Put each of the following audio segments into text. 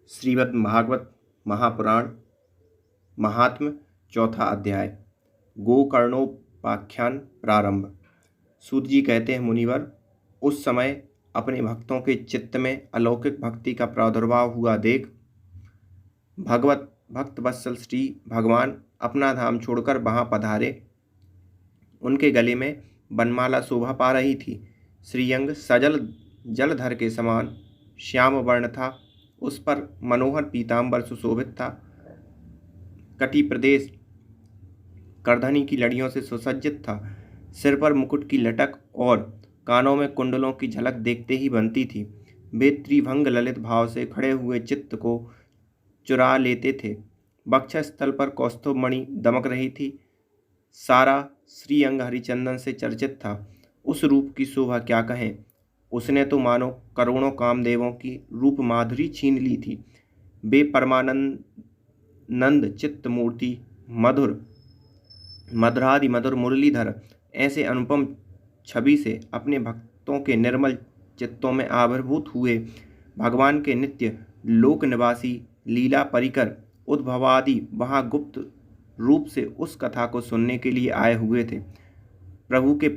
श्रीमद्भागवत महापुराण महात्म्य चौथा अध्याय गोकर्णोपाख्यान प्रारंभ। सूत जी कहते हैं, मुनिवर, उस समय अपने भक्तों के चित्त में अलौकिक भक्ति का प्रादुर्भाव हुआ देख भगवत भक्त वत्सल श्री भगवान अपना धाम छोड़कर वहां पधारे। उनके गले में बनमाला शोभा पा रही थी। श्रीअंग सजल जलधर के समान श्याम वर्ण था। उस पर मनोहर पीतांबर सुशोभित था। कटी प्रदेश करधनी की लड़ियों से सुसज्जित था। सिर पर मुकुट की लटक और कानों में कुंडलों की झलक देखते ही बनती थी। वे त्रिभंग ललित भाव से खड़े हुए चित्त को चुरा लेते थे। वक्षस्थल पर कौस्तुभ मणि दमक रही थी। सारा श्रीअंग हरिचंदन से चर्चित था। उस रूप की शोभा क्या कहें। उसने तो मानो करोड़ों कामदेवों की रूप माधुरी छीन ली थी। वे परमानंद चित्त मूर्ति मधुरादि मधुर मुरलीधर ऐसे अनुपम छवि से अपने भक्तों के निर्मल चित्तों में आविर्भूत हुए। भगवान के नित्य लोक निवासी लीला परिकर उद्भवादि वहाँ गुप्त रूप से उस कथा को सुनने के लिए आए हुए थे। प्रभु के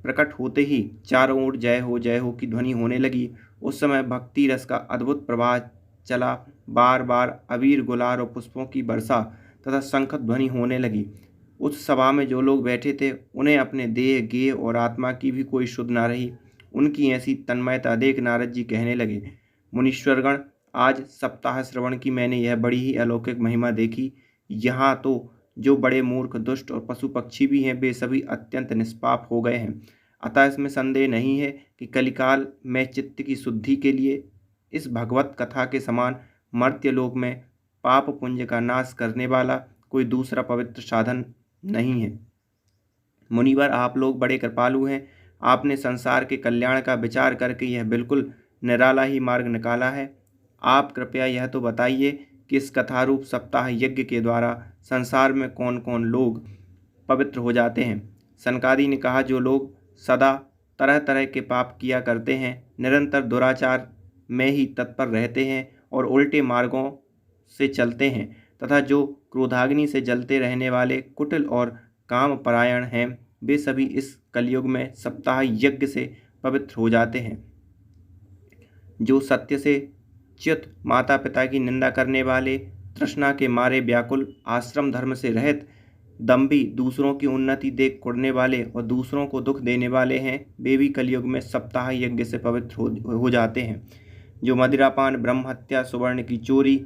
प्रकट होते ही चारों ओर जय हो की ध्वनि होने लगी। उस समय भक्ति रस का अद्भुत प्रवाह चला। बार बार अबीर गुलाल और पुष्पों की वर्षा तथा शंख ध्वनि होने लगी। उस सभा में जो लोग बैठे थे उन्हें अपने देह गेह और आत्मा की भी कोई शुद्ध ना रही। उनकी ऐसी तन्मयता देख नारद जी कहने लगे, मुनीश्वरगण, आज सप्ताह श्रवण की मैंने यह बड़ी ही अलौकिक महिमा देखी। यहाँ तो जो बड़े मूर्ख दुष्ट और पशु पक्षी भी हैं वे सभी अत्यंत निष्पाप हो गए हैं। अतः इसमें संदेह नहीं है कि कलिकाल में चित्त की शुद्धि के लिए इस भगवत कथा के समान मर्त्यलोक में पाप पुंज का नाश करने वाला कोई दूसरा पवित्र साधन नहीं है। मुनिवर, आप लोग बड़े कृपालु हैं। आपने संसार के कल्याण का विचार करके यह बिल्कुल निराला ही मार्ग निकाला है। आप कृपया यह तो बताइए कि इस कथारूप सप्ताह यज्ञ के द्वारा संसार में कौन कौन लोग पवित्र हो जाते हैं। सनकादि ने कहा, जो लोग सदा तरह तरह के पाप किया करते हैं, निरंतर दुराचार में ही तत्पर रहते हैं और उल्टे मार्गों से चलते हैं, तथा जो क्रोधाग्नि से जलते रहने वाले कुटिल और काम परायण हैं, वे सभी इस कलयुग में सप्ताह यज्ञ से पवित्र हो जाते हैं। जो सत्य से च्युत, माता पिता की निंदा करने वाले, तृष्णा के मारे व्याकुल, आश्रम धर्म से रहित, दम्भी, दूसरों की उन्नति देख कुड़ने वाले और दूसरों को दुख देने वाले हैं, वे भी कलयुग में सप्ताह यज्ञ से पवित्र हो जाते हैं। जो मदिरापान, ब्रह्म हत्या, सुवर्ण की चोरी,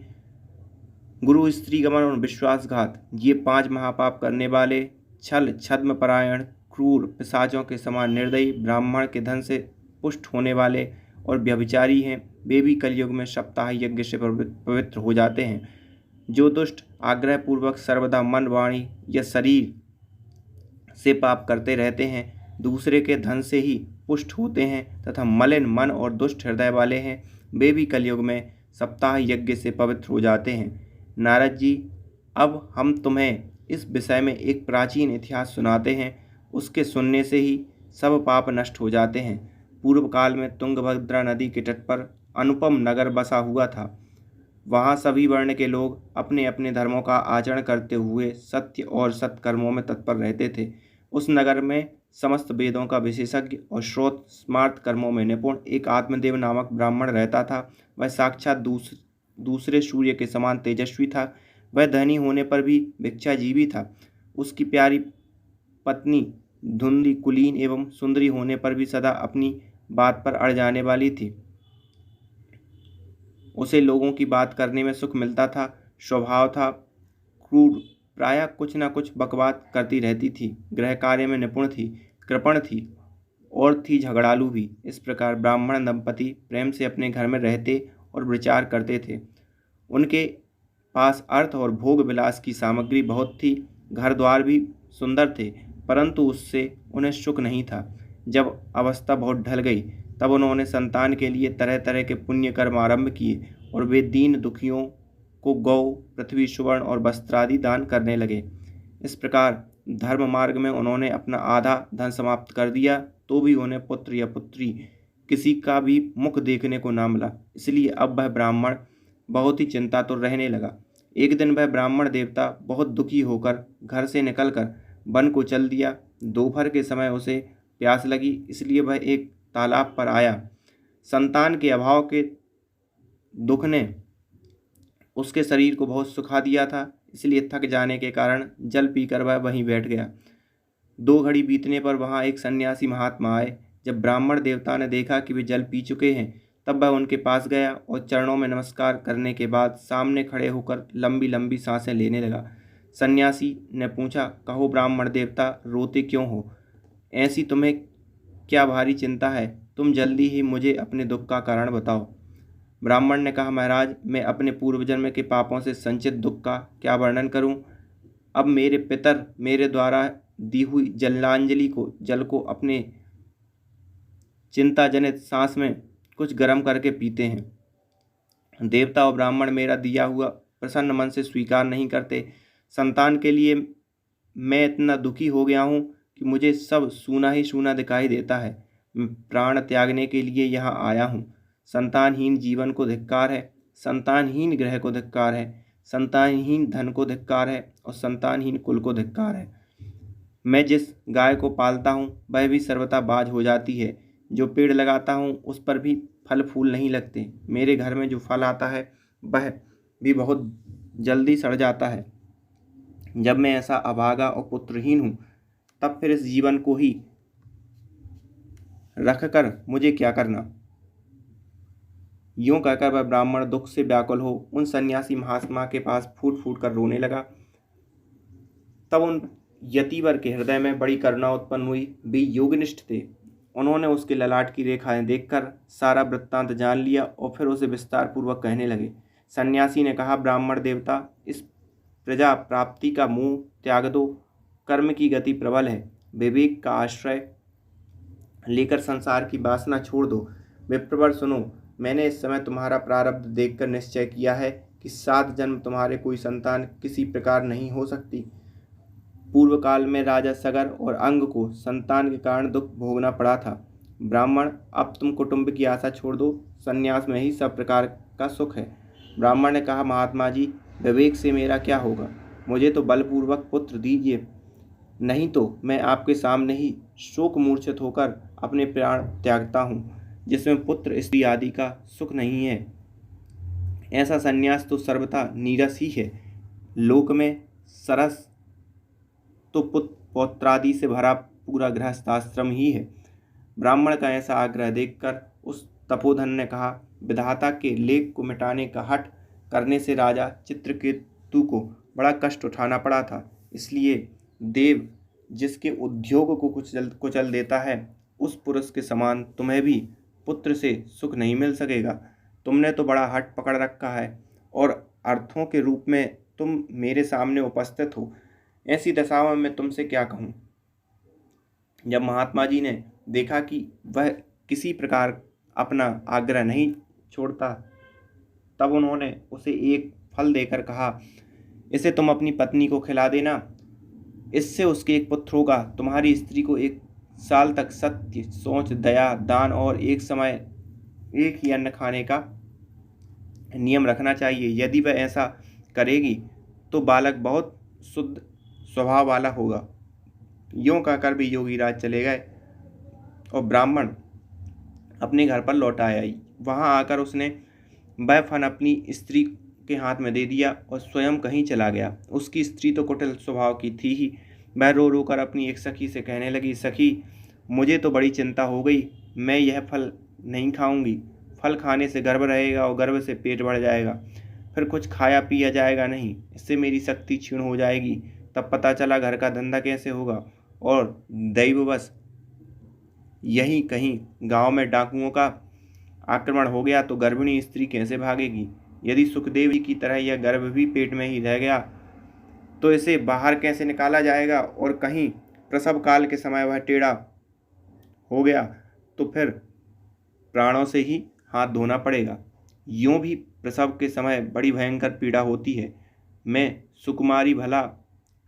गुरु स्त्री गमन और विश्वासघात, ये 5 महापाप करने वाले, छल छद्म परायण, क्रूर, पिशाचों के समान निर्दयी, ब्राह्मण के धन से पुष्ट होने वाले और व्यभिचारी हैं, वे भी कलयुग में सप्ताह यज्ञ से पवित्र हो जाते हैं। जो दुष्ट आग्रह पूर्वक सर्वदा मन, वाणी या शरीर से पाप करते रहते हैं, दूसरे के धन से ही पुष्ट होते हैं तथा मलिन मन और दुष्ट हृदय वाले हैं, वे भी कलयुग में सप्ताह यज्ञ से पवित्र हो जाते हैं। नारद जी, अब हम तुम्हें इस विषय में एक प्राचीन इतिहास सुनाते हैं। उसके सुनने से ही सब पाप नष्ट हो जाते हैं। पूर्व काल में तुंगभद्रा नदी के तट पर अनुपम नगर बसा हुआ था। वहाँ सभी वर्ण के लोग अपने अपने धर्मों का आचरण करते हुए सत्य और सत्कर्मों में तत्पर रहते थे। उस नगर में समस्त वेदों का विशेषज्ञ और श्रोत स्मार्त कर्मों में निपुण एक आत्मदेव नामक ब्राह्मण रहता था। वह साक्षात दूसरे सूर्य के समान तेजस्वी था। वह धनी होने पर भी भिक्षाजीवी था। उसकी प्यारी पत्नी धुंधली, कुलीन एवं सुंदरी होने पर भी सदा अपनी बात पर अड़ जाने वाली थी। उसे लोगों की बात करने में सुख मिलता था। स्वभाव था क्रूर, प्रायः कुछ न कुछ बकवाद करती रहती थी। गृह कार्य में निपुण थी, कृपण थी और थी झगड़ालू भी। इस प्रकार ब्राह्मण दंपति प्रेम से अपने घर में रहते और विचार करते थे। उनके पास अर्थ और भोग विलास की सामग्री बहुत थी। घर द्वार भी सुंदर थे, परंतु उससे उन्हें सुख नहीं था। जब अवस्था बहुत ढल गई तब उन्होंने संतान के लिए तरह तरह के पुण्य कर्म आरंभ किए और वे दीन दुखियों को गौ, पृथ्वी, सुवर्ण और वस्त्रादि दान करने लगे। इस प्रकार धर्म मार्ग में उन्होंने अपना आधा धन समाप्त कर दिया, तो भी उन्हें पुत्र या पुत्री किसी का भी मुख देखने को ना मिला। इसलिए अब वह ब्राह्मण बहुत ही चिंतातुर रहने लगा। एक दिन वह ब्राह्मण देवता बहुत दुखी होकर घर से निकलकर वन को चल दिया। दोपहर के समय उसे प्यास लगी, इसलिए वह एक तालाब पर आया। संतान के अभाव के दुख ने उसके शरीर को बहुत सुखा दिया था, इसलिए थक जाने के कारण जल पीकर वह वहीं बैठ गया। 2 घड़ी बीतने पर वहां एक सन्यासी महात्मा आए। जब ब्राह्मण देवता ने देखा कि वे जल पी चुके हैं, तब वह उनके पास गया और चरणों में नमस्कार करने के बाद सामने खड़े होकर लंबी लंबी सांसें लेने लगा। सन्यासी ने पूछा, कहो ब्राह्मण देवता, रोते क्यों हो? ऐसी तुम्हें क्या भारी चिंता है? तुम जल्दी ही मुझे अपने दुख का कारण बताओ। ब्राह्मण ने कहा, महाराज, मैं अपने पूर्व जन्म के पापों से संचित दुख का क्या वर्णन करूं? अब मेरे पितर मेरे द्वारा दी हुई जल को अपने चिंता जनित सांस में कुछ गर्म करके पीते हैं। देवता और ब्राह्मण मेरा दिया हुआ प्रसन्न मन से स्वीकार नहीं करते। संतान के लिए मैं इतना दुखी हो गया हूँ कि मुझे सब सूना ही सूना दिखाई देता है। मैं प्राण त्यागने के लिए यहाँ आया हूँ। संतानहीन जीवन को धिक्कार है, संतानहीन गृह को धिक्कार है, संतानहीन धन को धिक्कार है और संतानहीन कुल को धिक्कार है। मैं जिस गाय को पालता हूँ वह भी सर्वथा बाज हो जाती है। जो पेड़ लगाता हूँ उस पर भी फल फूल नहीं लगते। मेरे घर में जो फल आता है वह भी बहुत जल्दी सड़ जाता है। जब मैं ऐसा अभागा और पुत्रहीन हूँ, तब फिर इस जीवन को ही रखकर मुझे क्या करना? यूं कहकर वह ब्राह्मण दुख से व्याकुल हो उन सन्यासी महात्मा के पास फूट फूट कर रोने लगा। तब उन यतिवर के हृदय में बड़ी करुणा उत्पन्न हुई। वे योगनिष्ठ थे। उन्होंने उसके ललाट की रेखाएं देखकर सारा वृत्तांत जान लिया और फिर उसे विस्तार पूर्वक कहने लगे। सन्यासी ने कहा, ब्राह्मण देवता, इस प्रजा प्राप्ति का मोह त्याग दो। कर्म की गति प्रबल है। विवेक का आश्रय लेकर संसार की वासना छोड़ दो। विप्रवर सुनो, मैंने इस समय तुम्हारा प्रारब्ध देखकर निश्चय किया है कि 7 जन्म तुम्हारे कोई संतान किसी प्रकार नहीं हो सकती। पूर्व काल में राजा सगर और अंग को संतान के कारण दुख भोगना पड़ा था। ब्राह्मण, अब तुम कुटुंब की आशा छोड़ दो। संन्यास में ही सब प्रकार का सुख है। ब्राह्मण ने कहा, महात्मा जी, विवेक से मेरा क्या होगा? मुझे तो बलपूर्वक पुत्र दीजिए, नहीं तो मैं आपके सामने ही शोक मूर्छित होकर अपने प्राण त्यागता हूँ, जिसमें पुत्र स्त्री आदि का सुख नहीं है। ऐसा संन्यास तो सर्वथा नीरस ही है। लोक में सरस तो पौत्रादि से भरा पूरा गृहस्थाश्रम ही है। ब्राह्मण का ऐसा आग्रह देखकर उस तपोधन ने कहा, विधाता के लेख को मिटाने का हठ करने से राजा चित्रकेतु को बड़ा कष्ट उठाना पड़ा था। इसलिए देव जिसके उद्योग को कुचल देता है, उस पुरुष के समान तुम्हें भी पुत्र से सुख नहीं मिल सकेगा। तुमने तो बड़ा हठ पकड़ रखा है और अर्थों के रूप में तुम मेरे सामने उपस्थित हो। ऐसी दशा में मैं तुमसे क्या कहूँ? जब महात्मा जी ने देखा कि वह किसी प्रकार अपना आग्रह नहीं छोड़ता, तब उन्होंने उसे एक फल देकर कहा, इसे तुम अपनी पत्नी को खिला देना, इससे उसके एक पुत्र होगा। तुम्हारी स्त्री को 1 साल तक सत्य, सोच, दया, दान और एक समय एक ही अन्न खाने का नियम रखना चाहिए। यदि वह ऐसा करेगी तो बालक बहुत शुद्ध स्वभाव वाला होगा। यूं कहकर भी योगीराज चले गए और ब्राह्मण अपने घर पर लौट आया। वहां आकर उसने वह फन अपनी स्त्री के हाथ में दे दिया और स्वयं कहीं चला गया। उसकी स्त्री तो कुटिल स्वभाव की थी ही। वह रो रो कर अपनी एक सखी से कहने लगी, सखी, मुझे तो बड़ी चिंता हो गई। मैं यह फल नहीं खाऊंगी। फल खाने से गर्भ रहेगा और गर्भ से पेट बढ़ जाएगा, फिर कुछ खाया पिया जाएगा नहीं। इससे मेरी शक्ति क्षीण हो जाएगी। तब पता चला घर का धंधा कैसे होगा। और दैववश यहीं कहीं गांव में डाकुओं का आक्रमण हो गया तो गर्भिणी स्त्री कैसे भागेगी? यदि सुखदेव जी की तरह यह गर्भ भी पेट में ही रह गया तो इसे बाहर कैसे निकाला जाएगा? और कहीं प्रसव काल के समय वह टेढ़ा हो गया तो फिर प्राणों से ही हाथ धोना पड़ेगा। यूं भी प्रसव के समय बड़ी भयंकर पीड़ा होती है। मैं सुकुमारी भला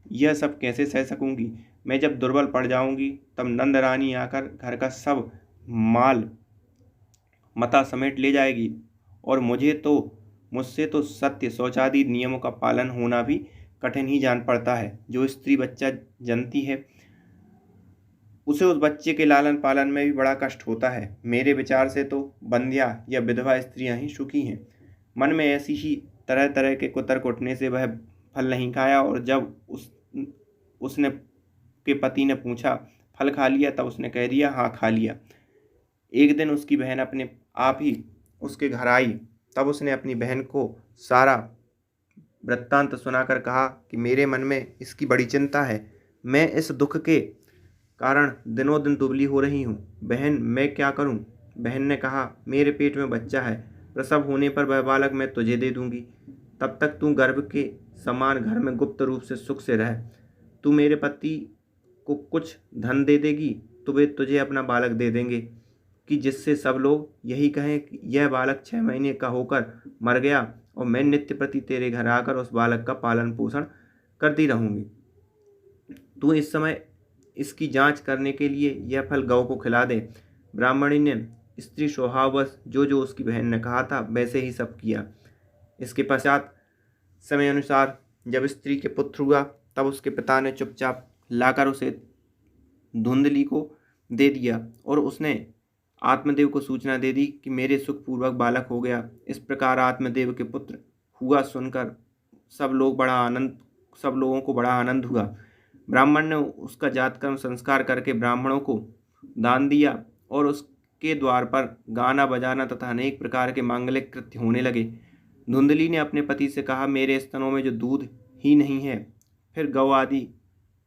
यह सब कैसे सह सकूंगी? मैं जब दुर्बल पड़ जाऊंगी तब नंद रानी आकर घर का सब माल मता समेट ले जाएगी और मुझे तो मुझसे तो सत्य शौचादि नियमों का पालन होना भी कठिन ही जान पड़ता है। जो स्त्री बच्चा जनती है उसे उस बच्चे के लालन पालन में भी बड़ा कष्ट होता है। मेरे विचार से तो बंध्या या विधवा स्त्रियां ही सुखी हैं। मन में ऐसी ही तरह तरह के कुतर्क उठने से वह फल नहीं खाया, और जब उसने के पति ने पूछा फल खा लिया, तब उसने कह दिया हाँ खा लिया। एक दिन उसकी बहन अपने आप ही उसके घर आई। तब उसने अपनी बहन को सारा वृत्तांत सुनाकर कहा कि मेरे मन में इसकी बड़ी चिंता है। मैं इस दुख के कारण दिनों दिन दुबली हो रही हूँ। बहन, मैं क्या करूँ? बहन ने कहा, मेरे पेट में बच्चा है, प्रसव होने पर वह बालक मैं तुझे दे दूंगी। तब तक तू गर्भ के समान घर में गुप्त रूप से सुख से रह। तू मेरे पति को कुछ धन दे देगी तो वे तुझे अपना बालक दे देंगे, कि जिससे सब लोग यही कहें कि यह बालक 6 महीने का होकर मर गया, और मैं नित्य प्रति तेरे घर आकर उस बालक का पालन पोषण करती रहूंगी। तू इस समय इसकी जांच करने के लिए यह फल गौ को खिला दे। ब्राह्मणी ने स्त्री स्वभाववश जो जो उसकी बहन ने कहा था वैसे ही सब किया। इसके पश्चात समय अनुसार जब स्त्री के पुत्र हुआ, तब उसके पिता ने चुपचाप लाकर उसे धुंधली को दे दिया, और उसने आत्मदेव को सूचना दे दी कि मेरे सुखपूर्वक बालक हो गया। इस प्रकार आत्मदेव के पुत्र हुआ सुनकर सब लोगों को बड़ा आनंद हुआ। ब्राह्मण ने उसका जातकर्म संस्कार करके ब्राह्मणों को दान दिया, और उसके द्वार पर गाना बजाना तथा अनेक प्रकार के मांगलिक कृत्य होने लगे। धुंधली ने अपने पति से कहा, मेरे स्तनों में जो दूध ही नहीं है, फिर गौ आदि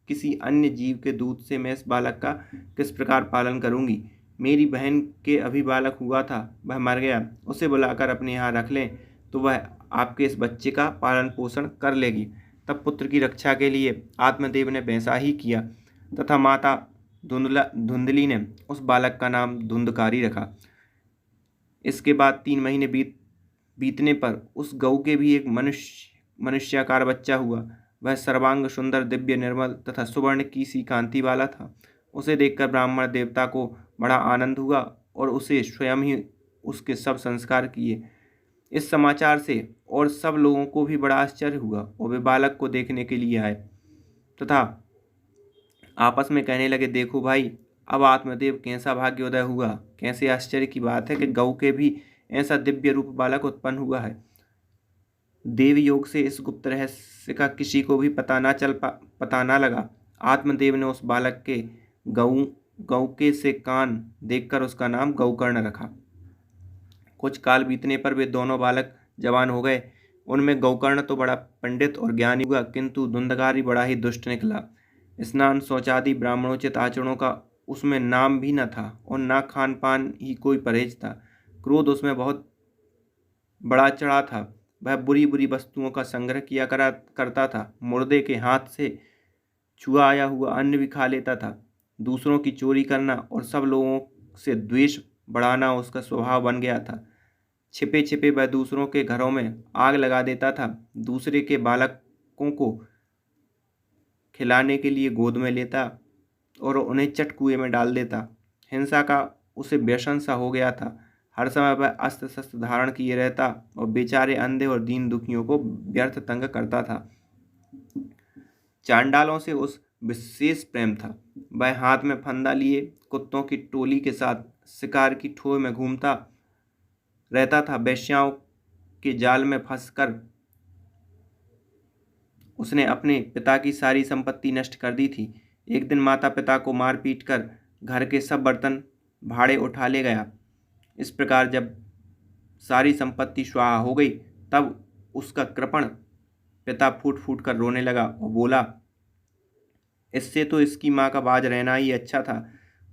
किसी अन्य जीव के दूध से मैं इस बालक का किस प्रकार पालन करूंगी? मेरी बहन के अभी बालक हुआ था, वह मर गया। उसे बुलाकर अपने यहाँ रख लें तो वह आपके इस बच्चे का पालन पोषण कर लेगी। तब पुत्र की रक्षा के लिए आत्मदेव ने वैसा ही किया, तथा माता धुंधली ने उस बालक का नाम धुंधकारी रखा। इसके बाद 3 महीने बीतने पर उस गौ के भी एक मनुष्याकार बच्चा हुआ। वह सर्वांग सुंदर, दिव्य, निर्मल तथा सुवर्ण की सी कांति वाला था। उसे देखकर ब्राह्मण देवता को बड़ा आनंद हुआ, और उसे स्वयं ही उसके सब संस्कार किए। इस समाचार से और सब लोगों को भी बड़ा आश्चर्य हुआ, और वे बालक को देखने के लिए आए तथा आपस में कहने लगे, देखो भाई, अब आत्मदेव कैसा भाग्योदय हुआ। कैसे आश्चर्य की बात है कि गौ के भी ऐसा दिव्य रूप बालक उत्पन्न हुआ है। देव योग से इस गुप्त रहस्य का किसी को भी पता ना लगा। आत्मदेव ने उस बालक के गौके से कान देखकर उसका नाम गौकर्ण रखा। कुछ काल बीतने पर वे दोनों बालक जवान हो गए। उनमें गौकर्ण तो बड़ा पंडित और ज्ञानी हुआ, किंतु धुंधकारी बड़ा ही दुष्ट निकला। स्नान शौचादि ब्राह्मणोचित आचरणों का उसमें नाम भी न था, और ना खान पान ही कोई परहेज था। क्रोध उसमें बहुत बड़ा चढ़ा था। वह बुरी बुरी वस्तुओं का संग्रह किया करता था। मुर्दे के हाथ से छुआ आया हुआ अन्न भी खा लेता था। दूसरों की चोरी करना और सब लोगों से द्वेष बढ़ाना उसका स्वभाव बन गया था। छिपे छिपे वह दूसरों के घरों में आग लगा देता था। दूसरे के बालकों को खिलाने के लिए गोद में लेता और उन्हें चट कुएं में डाल देता। हिंसा का उसे व्यसन सा हो गया था। हर समय वह अस्त्र शस्त्र धारण किए रहता और बेचारे अंधे और दीन दुखियों को व्यर्थ तंग करता था। चांडालों से उस विशेष प्रेम था। वह हाथ में फंदा लिए कुत्तों की टोली के साथ शिकार की ठोर में घूमता रहता था। वेश्याओं के जाल में फंसकर उसने अपने पिता की सारी संपत्ति नष्ट कर दी थी। एक दिन माता पिता को मार पीट कर घर के सब बर्तन भाड़े उठा ले गया। इस प्रकार जब सारी संपत्ति स्वाहा हो गई, तब उसका कृपण पिता फूट फूट कर रोने लगा और बोला, इससे तो इसकी माँ का बाज रहना ही अच्छा था।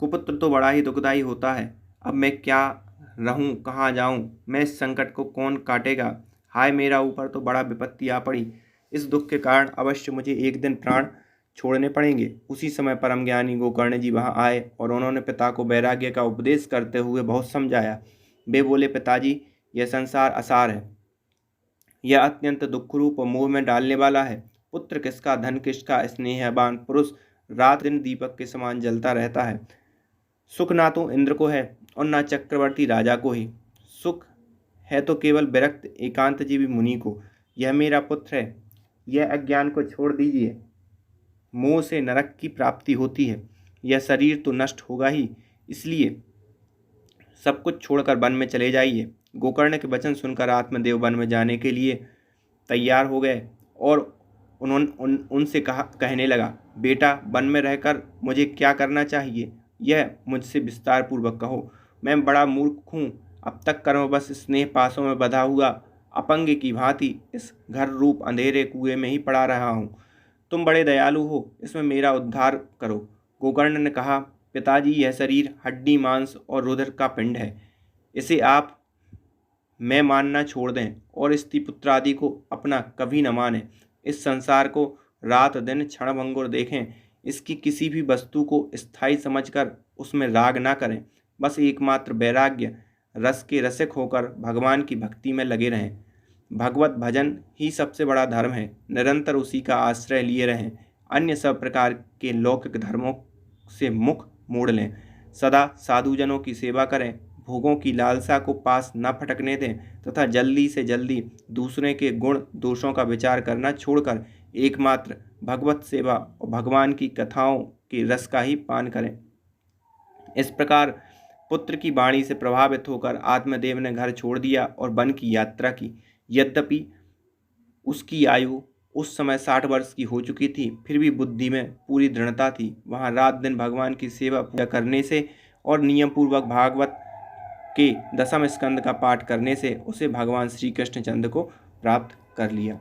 कुपुत्र तो बड़ा ही दुखदाई होता है। अब मैं क्या रहूं, कहाँ जाऊं? मैं इस संकट को कौन काटेगा? हाय, मेरा ऊपर तो बड़ा विपत्ति आ पड़ी। इस दुख के कारण अवश्य मुझे एक दिन प्राण छोड़ने पड़ेंगे। उसी समय परम ज्ञानी गोकर्ण जी वहाँ आए और उन्होंने पिता को वैराग्य का उपदेश करते हुए बहुत समझाया। वे बोले, पिताजी, यह संसार असार है, यह अत्यंत दुखरूप और मोह में डालने वाला है। पुत्र किसका, धन किसका, स्नेहवान पुरुष रात दिन दीपक के समान जलता रहता है। सुख ना तो इंद्र को है और ना चक्रवर्ती राजा को ही। सुख है तो केवल विरक्त एकांतजीवी मुनि को। यह मेरा पुत्र है, यह अज्ञान को छोड़ दीजिए। मोह से नरक की प्राप्ति होती है। यह शरीर तो नष्ट होगा ही, इसलिए सब कुछ छोड़कर वन में चले जाइए। गोकर्ण के वचन सुनकर आत्मदेव वन में जाने के लिए तैयार हो गए और उनसे कहने लगा, बेटा, वन में रहकर मुझे क्या करना चाहिए, यह मुझसे विस्तार पूर्वक कहो। मैं बड़ा मूर्ख हूँ, अब तक कर्मवश स्नेह पासों में बंधा हुआ अपंग की भांति इस घर रूप अंधेरे कुएं में ही पड़ा रहा हूँ। तुम बड़े दयालु हो, इसमें मेरा उद्धार करो। गोकर्ण ने कहा, पिताजी, यह शरीर हड्डी मांस और रुधिर का पिंड है, इसे आप मैं मानना छोड़ दें और स्त्री पुत्र आदि को अपना कभी न माने। इस संसार को रात दिन क्षणभंगुर देखें, इसकी किसी भी वस्तु को स्थायी समझकर उसमें राग ना करें। बस एकमात्र वैराग्य रस के रसिक होकर भगवान की भक्ति में लगे रहें। भगवत भजन ही सबसे बड़ा धर्म है, निरंतर उसी का आश्रय लिए रहें। अन्य सब प्रकार के लौकिक धर्मों से मुख मोड़ लें। सदा साधुजनों की सेवा करें, भोगों की लालसा को पास न फटकने दें तथा जल्दी से जल्दी दूसरे के गुण दोषों का विचार करना छोड़कर एकमात्र भगवत सेवा और भगवान की कथाओं के रस का ही पान करें। इस प्रकार पुत्र की वाणी से प्रभावित होकर आत्मदेव ने घर छोड़ दिया और वन की यात्रा की। यद्यपि उसकी आयु उस समय 60 वर्ष की हो चुकी थी, फिर भी बुद्धि में पूरी दृढ़ता थी। वहाँ रात दिन भगवान की सेवा पूजा करने से और नियम पूर्वक भागवत के 10वें स्कंद का पाठ करने से उसे भगवान श्री कृष्णचंद्र को प्राप्त कर लिया।